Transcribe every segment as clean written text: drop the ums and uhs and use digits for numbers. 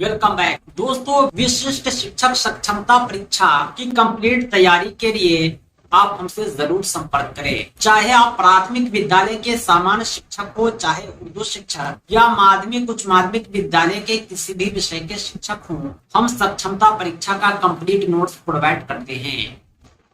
Welcome back दोस्तों। विशिष्ट शिक्षक सक्षमता परीक्षा की कंप्लीट तैयारी के लिए आप हमसे जरूर संपर्क करें। चाहे आप प्राथमिक विद्यालय के सामान्य शिक्षक हो, चाहे उर्दू शिक्षक या माध्यमिक उच्च माध्यमिक विद्यालय के किसी भी विषय के शिक्षक हो, हम सक्षमता परीक्षा का कंप्लीट नोट्स प्रोवाइड करते हैं।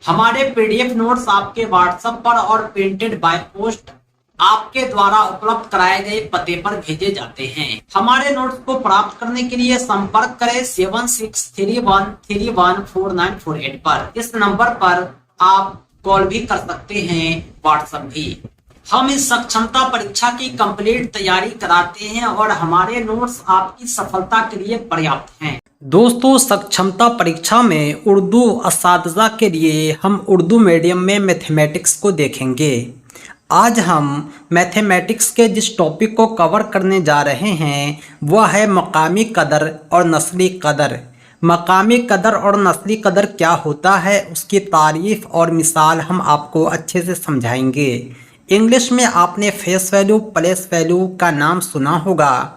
हमारे पीडीएफ नोट्स आपके व्हाट्सएप पर और प्रिंटेड बाय पोस्ट आपके द्वारा उपलब्ध कराए गए पते पर भेजे जाते हैं। हमारे नोट्स को प्राप्त करने के लिए संपर्क करें 7631314948 पर। इस नंबर पर आप कॉल भी कर सकते हैं, व्हाट्सएप भी। हम इस सक्षमता परीक्षा की कंप्लीट तैयारी कराते हैं और हमारे नोट्स आपकी सफलता के लिए पर्याप्त हैं। दोस्तों, सक्षमता परीक्षा में उर्दू असातिज़ा के लिए हम उर्दू मीडियम में मैथमेटिक्स को देखेंगे। आज हम मैथमेटिक्स के जिस टॉपिक को कवर करने जा रहे हैं वह है मकामी कदर और नस्ली कदर। मकामी कदर और नस्ली कदर क्या होता है, उसकी तारीफ और मिसाल हम आपको अच्छे से समझाएंगे। इंग्लिश में आपने फेस वैल्यू, प्लेस वैल्यू का नाम सुना होगा,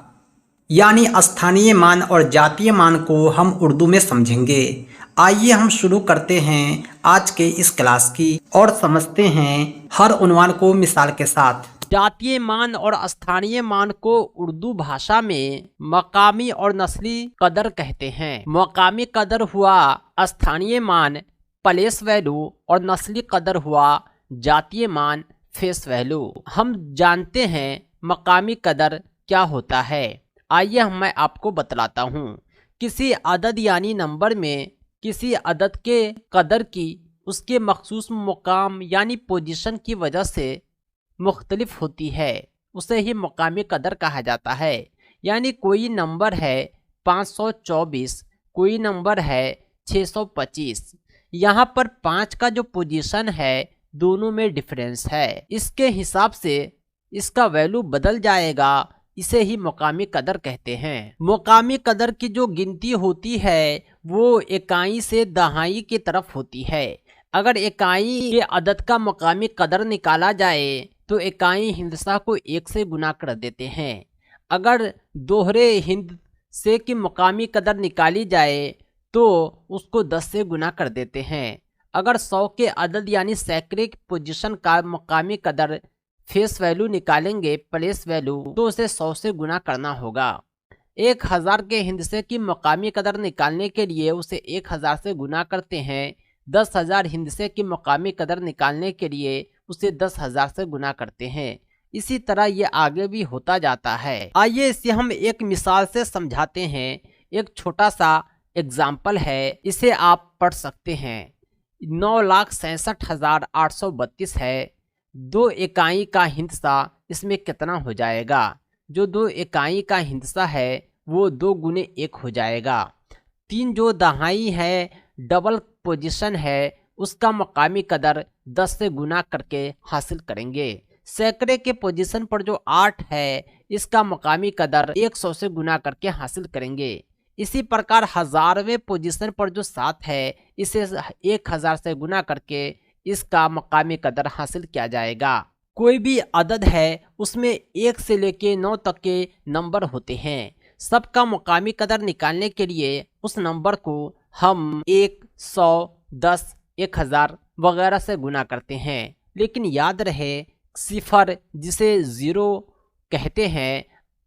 यानी स्थानीय मान और जातीय मान को हम उर्दू में समझेंगे। आइए हम शुरू करते हैं आज के इस क्लास की और समझते हैं हर उन्वान को मिसाल के साथ। जातीय मान और स्थानीय मान को उर्दू भाषा में मकामी और नस्ली कदर कहते हैं। मकामी कदर हुआ स्थानीय मान, प्लेस वैल्यू, और नस्ली कदर हुआ जातीय मान, फेस वैल्यू। हम जानते हैं मकामी कदर क्या होता है। आइए मैं आपको बतलाता हूँ। किसी अदद यानी नंबर में किसी अदद के कदर की उसके मखसूस मुकाम यानी पोजीशन की वजह से मुख्तलिफ होती है, उसे ही मकामी कदर कहा जाता है। यानी कोई नंबर है 524, कोई नंबर है 625। यहाँ पर 5 का जो पोजीशन है दोनों में डिफरेंस है, इसके हिसाब से इसका वैल्यू बदल जाएगा। इसे ही मकामी कदर कहते हैं। मकामी कदर की जो गिनती होती है वो इकाई से दहाई की तरफ होती है। अगर इकाई के अदद का मकामी कदर निकाला जाए तो इकाई हिंदसा को 1 से गुना कर देते हैं। अगर दोहरे हिंद से की मकामी कदर निकाली जाए तो उसको 10 से गुना कर देते हैं। अगर 100 के अदद यानी सैकड़े की पोजीशन का मकामी कदर फेस वैल्यू निकालेंगे, प्लेस वैल्यू, तो उसे 100 से गुना करना होगा। 1000 के हिंदसे की मकामी कदर निकालने के लिए उसे 1000 से गुना करते हैं। 10,000 हिंदसे की मकामी कदर निकालने के लिए उसे 10,000 से गुना करते हैं। इसी तरह ये आगे भी होता जाता है। आइए इसे हम एक मिसाल से समझाते हैं। एक छोटा सा एग्जाम्पल है, इसे आप पढ़ सकते हैं। 9,67,832 है। 2 इकाई का हिंदसा इसमें कितना हो जाएगा? जो 2 इकाई का हिंदसा है वो 2 गुने 1 हो जाएगा। 3 जो दहाई है, डबल पोजीशन है, उसका मकामी कदर 10 से गुना करके हासिल करेंगे। सैकड़े के पोजीशन पर जो 8 है इसका मकामी कदर 100 से गुना करके हासिल करेंगे। इसी प्रकार 1000वें पोजीशन पर जो 7 है इसे 1000 से गुना करके इसका मकामी कदर हासिल किया जाएगा। कोई भी अदद है उसमें 1 से लेके 9 तक के नंबर होते हैं। सबका मकामी कदर निकालने के लिए उस नंबर को हम 1, 100, 10, 1000 वगैरह से गुना करते हैं। लेकिन याद रहे, सिफर जिसे 0 कहते हैं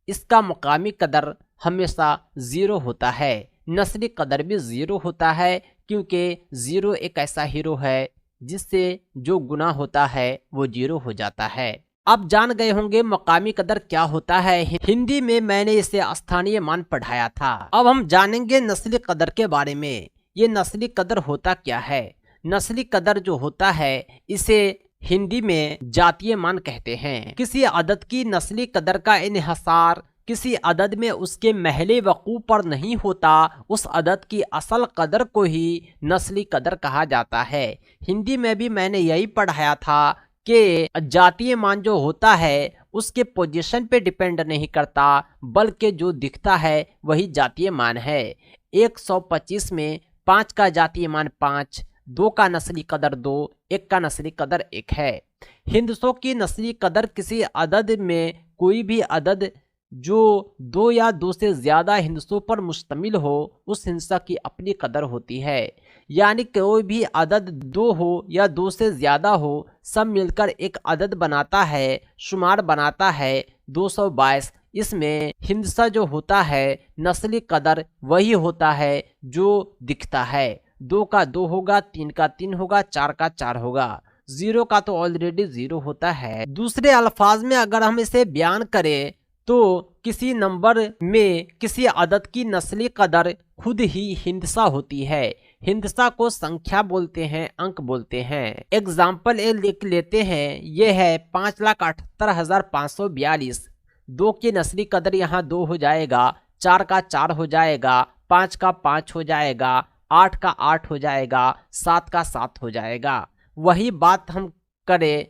इसका मकामी कदर हमेशा 0 होता है। नस्ली कदर भी 0 होता है, क्योंकि 0 एक ऐसा हीरो है जिससे जो गुना होता है वो 0 हो जाता है। अब जान गए होंगे मकामी कदर क्या होता है। हिंदी में मैंने इसे स्थानीय मान पढ़ाया था। अब हम जानेंगे नस्ली कदर के बारे में। ये नस्ली कदर होता क्या है? नस्ली कदर जो होता है इसे हिंदी में जातीय मान कहते हैं। किसी अदद की नस्ली कदर का इन्हिसार किसी अदद में उसके महले वकूफ पर नहीं होता, उस अदद की असल कदर को ही नस्ली कदर कहा जाता है। हिंदी में भी मैंने यही पढ़ाया था कि जातीय मान जो होता है उसके पोजीशन पे डिपेंड नहीं करता, बल्कि जो दिखता है वही जातीय मान है। 125 में 5 का जातीय मान 5, 2 का नस्ली कदर 2, 1 का नस्ली कदर 1 है। हिंदसों की नस्ली कदर किसी अदद में कोई भी अदद जो दो या दो से ज्यादा हिंसों पर मुश्तमिल हो उस हिंसा की अपनी कदर होती है। यानी कोई भी अदद दो हो या दो से ज्यादा हो, सब मिलकर एक अदद बनाता है, शुमार बनाता है 222। इसमें हिंसा जो होता है, नस्ली कदर वही होता है जो दिखता है। 2 का 2 होगा, 3 का 3 होगा, 4 का 4 होगा, 0 का तो ऑलरेडी 0 होता है। दूसरे अल्फाज में अगर हम इसे बयान करें तो किसी नंबर में किसी अदद की नस्ली कदर खुद ही हिंसा होती है। हिंसा को संख्या बोलते हैं, अंक बोलते हैं। एग्जाम्पल ए लिख लेते हैं, ये है 5,78,542। 2 की नस्ली कदर यहाँ 2 हो जाएगा, 4 का 4 हो जाएगा, 5 का 5 हो जाएगा, 8 का 8 हो जाएगा, 7 का 7 हो जाएगा। वही बात हम करें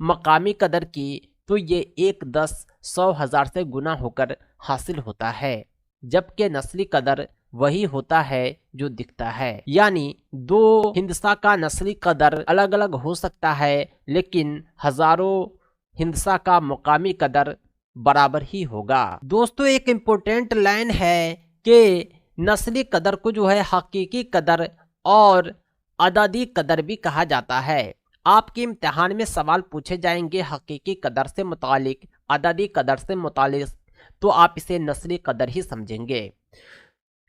मकामी कदर की तो ये 1, 10, 100, 1000 से गुना होकर हासिल होता है, जबकि नस्ली कदर वही होता है जो दिखता है। यानी दो हिंसा का नस्ली कदर अलग अलग हो सकता है, लेकिन हजारों हिंसा का मकामी कदर बराबर ही होगा। दोस्तों, एक इम्पोर्टेंट लाइन है कि नस्ली कदर को जो है हकीकी कदर और अददी कदर भी कहा जाता है। आपके इम्तिहान में सवाल पूछे जाएंगे हकीकी कदर से मुतालिक, अददी कदर से मुतालिक, तो आप इसे नस्ली कदर ही समझेंगे।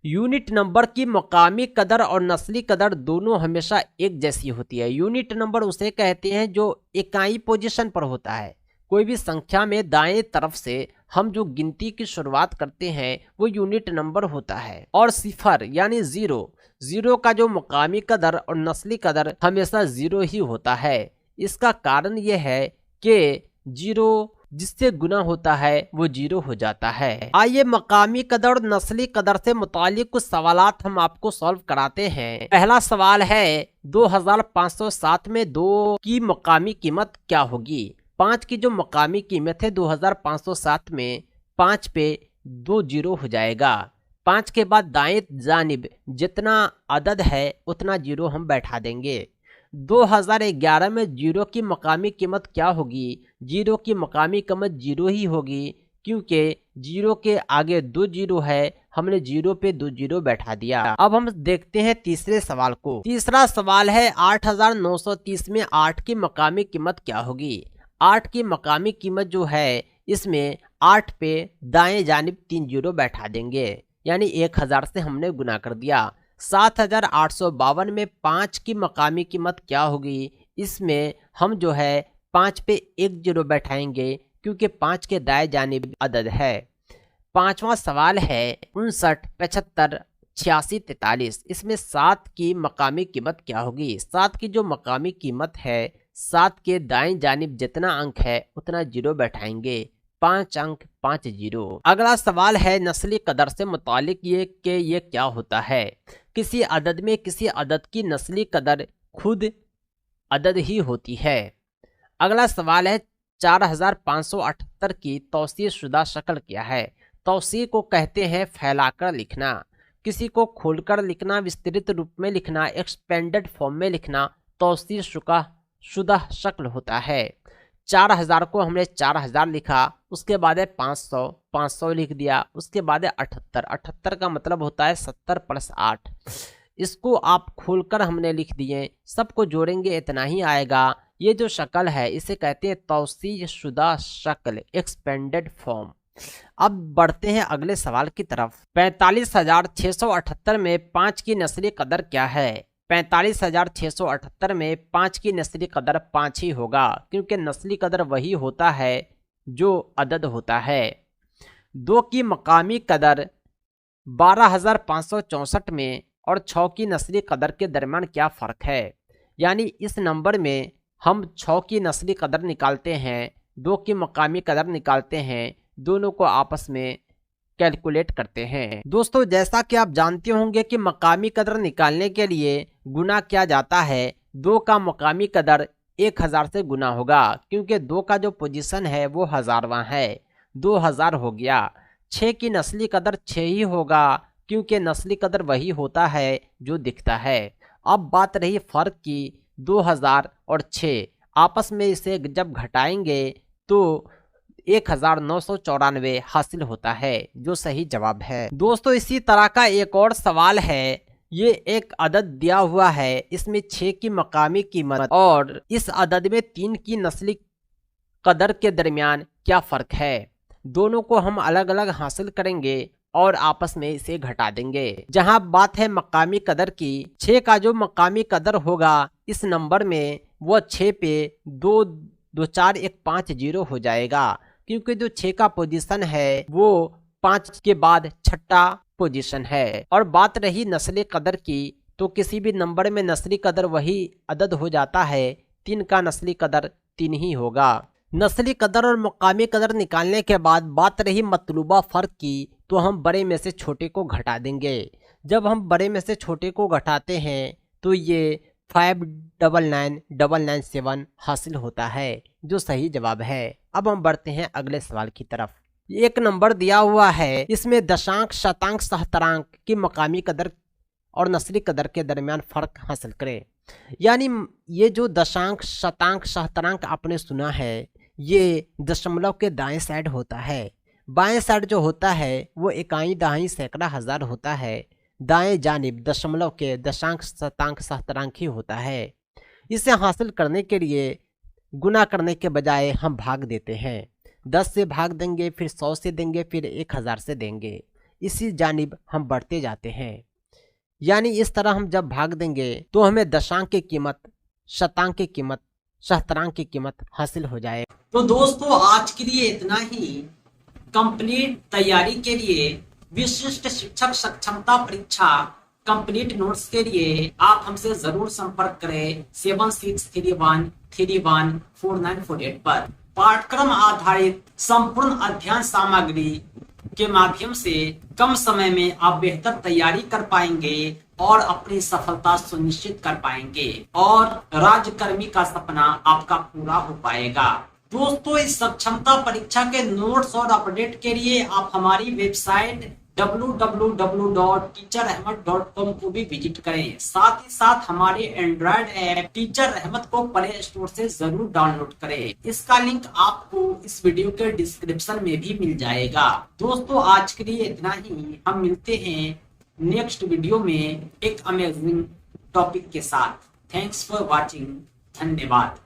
यूनिट नंबर की मकामी कदर और नस्ली कदर दोनों हमेशा एक जैसी होती है। यूनिट नंबर उसे कहते हैं जो इकाई पोजीशन पर होता है। कोई भी संख्या में दाएं तरफ से हम जो गिनती की शुरुआत करते हैं वो यूनिट नंबर होता है। और सिफर यानी जीरो का जो मकामी कदर और नस्ली कदर हमेशा 0 ही होता है। इसका कारण यह है कि 0 जिससे गुना होता है वो 0 हो जाता है। आइए मकामी कदर और नस्ली कदर से मुतालिक कुछ सवालात हम आपको सॉल्व कराते हैं। पहला सवाल है 2507 में 2 की मकामी कीमत क्या होगी। 5 की जो मकामी कीमत है 2507 में 5 पे 2 0 हो जाएगा। 5 के बाद दाएं जानिब जितना अदद है उतना 0 हम बैठा देंगे। 2011 में 0 की मकामी कीमत क्या होगी। 0 की मकामी कीमत 0 ही होगी, क्योंकि 0 के आगे 2 0 है, हमने 0 पे 2 0 बैठा दिया। अब हम देखते हैं तीसरे सवाल को। तीसरा सवाल है 8930 में 8 की मकामी कीमत क्या होगी। 8 की मकामी कीमत जो है इसमें 8 पे दाएं जानिब 3 0 बैठा देंगे, यानी 1000 से हमने गुना कर दिया। 7852 में 5 की मकामी कीमत क्या होगी। इसमें हम जो है 5 पे 1 0 बैठाएंगे, क्योंकि 5 के दाएं जानिब अदद है। पांचवा सवाल है 59 75 86 43। इसमें 7 की मकामी कीमत क्या होगी। 7 की जो मकामी कीमत है 7 के दाएं जानिब जितना अंक है उतना 0 बैठाएंगे, 5 अंक 5 0। अगला सवाल है नस्ली कदर से मुतालिक ये कि ये क्या होता है। किसी अदद में किसी अदद की नस्ली कदर खुद अदद ही होती है। अगला सवाल है 4578 की तौसीह शुदा शक्ल क्या है। तौसीह को कहते हैं फैलाकर लिखना, किसी को खोलकर लिखना, विस्तृत रूप में लिखना, एक्सपेंडेड फॉर्म में लिखना तौसीह शुदा शक्ल होता है। 4000 को हमने 4000 लिखा, उसके बाद है 500 लिख दिया, उसके बाद है 78 का मतलब होता है 70 + 8। इसको आप खोलकर हमने लिख दिए, सबको जोड़ेंगे इतना ही आएगा। ये जो शक्ल है इसे कहते हैं तौसीह शुदा शक्ल, एक्सपेंडेड फॉर्म। अब बढ़ते हैं अगले सवाल की तरफ। 45678 में 5 की नस्ली कदर क्या है। 45678 में 5 की नस्ली कदर 5 ही होगा, क्योंकि नस्ली कदर वही होता है जो अदद होता है। 2 की मकामी कदर 12564 में और 6 की नस्ली कदर के दरमियान क्या फ़र्क है। यानी इस नंबर में हम 6 की नस्ली कदर निकालते हैं, 2 की मकामी कदर निकालते हैं, दोनों को आपस में कैलकुलेट करते हैं। दोस्तों, जैसा कि आप जानते होंगे कि मकामी कदर निकालने के लिए गुना किया जाता है। 2 का मकामी कदर 1000 से गुना होगा, क्योंकि 2 का जो पोजीशन है वो हज़ारवां है, 2000 हो गया। 6 की नस्ली कदर 6 ही होगा, क्योंकि नस्ली कदर वही होता है जो दिखता है। अब बात रही फ़र्क की, 2000 और 6 आपस में इसे जब घटाएंगे तो 1994 हासिल होता है, जो सही जवाब है। दोस्तों इसी तरह का एक और सवाल है। ये एक अदद दिया हुआ है, इसमें 6 की मकामी कीमत और इस अदद में 3 की नस्ली कदर के दरमियान क्या फ़र्क है। दोनों को हम अलग अलग हासिल करेंगे और आपस में इसे घटा देंगे। जहां बात है मकामी कदर की, 6 का जो मकामी कदर होगा इस नंबर में वो 6 पे 24150 हो जाएगा, क्योंकि जो 6 का पोजीशन है वो 5 के बाद छठा पोजीशन है। और बात रही नस्ली कदर की, तो किसी भी नंबर में नस्ली कदर वही अदद हो जाता है। 3 का नस्ली कदर 3 ही होगा। नस्ली कदर और मकामी कदर निकालने के बाद बात रही मतलूबा फ़र्क की, तो हम बड़े में से छोटे को घटा देंगे। जब हम बड़े में से छोटे को घटाते हैं तो ये 599997 हासिल होता है, जो सही जवाब है। अब हम बढ़ते हैं अगले सवाल की तरफ। एक नंबर दिया हुआ है, इसमें दशांक, शतांक, सहस्त्रांक की मकामी कदर और नस्ली कदर के दरमियान फ़र्क हासिल करें। यानी ये जो दशांक, शतांक, सहस्त्रांक आपने सुना है, ये दशमलव के दाएं साइड होता है। बाएं साइड जो होता है वो इकाई, दहाई, सैकड़ा, हजार होता है। दाएं जानिब दशमलव के दशांक, शतांक, सहस्त्रांक ही होता है। इसे हासिल करने के लिए गुना करने के बजाय हम भाग देते हैं। 10 से भाग देंगे, फिर 100 से देंगे, फिर 1000 से देंगे। इसी जानिब हम बढ़ते जाते हैं। यानी इस तरह हम जब भाग देंगे तो हमें दशांक की कीमत, शतांक की कीमत, सहस्त्रांक की कीमत हासिल हो जाए। तो दोस्तों आज के लिए इतना ही। कंप्लीट तैयारी के लिए विशिष्ट शिक्षक सक्षमता परीक्षा कंप्लीट नोट्स के लिए आप हमसे जरूर संपर्क करें 7631314948 पर। पाठ्यक्रम आधारित संपूर्ण अध्ययन सामग्री के माध्यम से कम समय में आप बेहतर तैयारी कर पाएंगे और अपनी सफलता सुनिश्चित कर पाएंगे और राज्यकर्मी का सपना आपका पूरा हो पाएगा। दोस्तों इस सक्षमता परीक्षा के नोट्स और अपडेट के लिए आप हमारी वेबसाइट www.teacherahmed.com को भी विजिट करें। साथ ही साथ हमारे एंड्रॉयड ऐप टीचर अहमद को प्ले स्टोर से जरूर डाउनलोड करें। इसका लिंक आपको इस वीडियो के डिस्क्रिप्शन में भी मिल जाएगा। दोस्तों आज के लिए इतना ही। हम मिलते हैं नेक्स्ट वीडियो में एक अमेजिंग टॉपिक के साथ। Thanks for watching. धन्यवाद।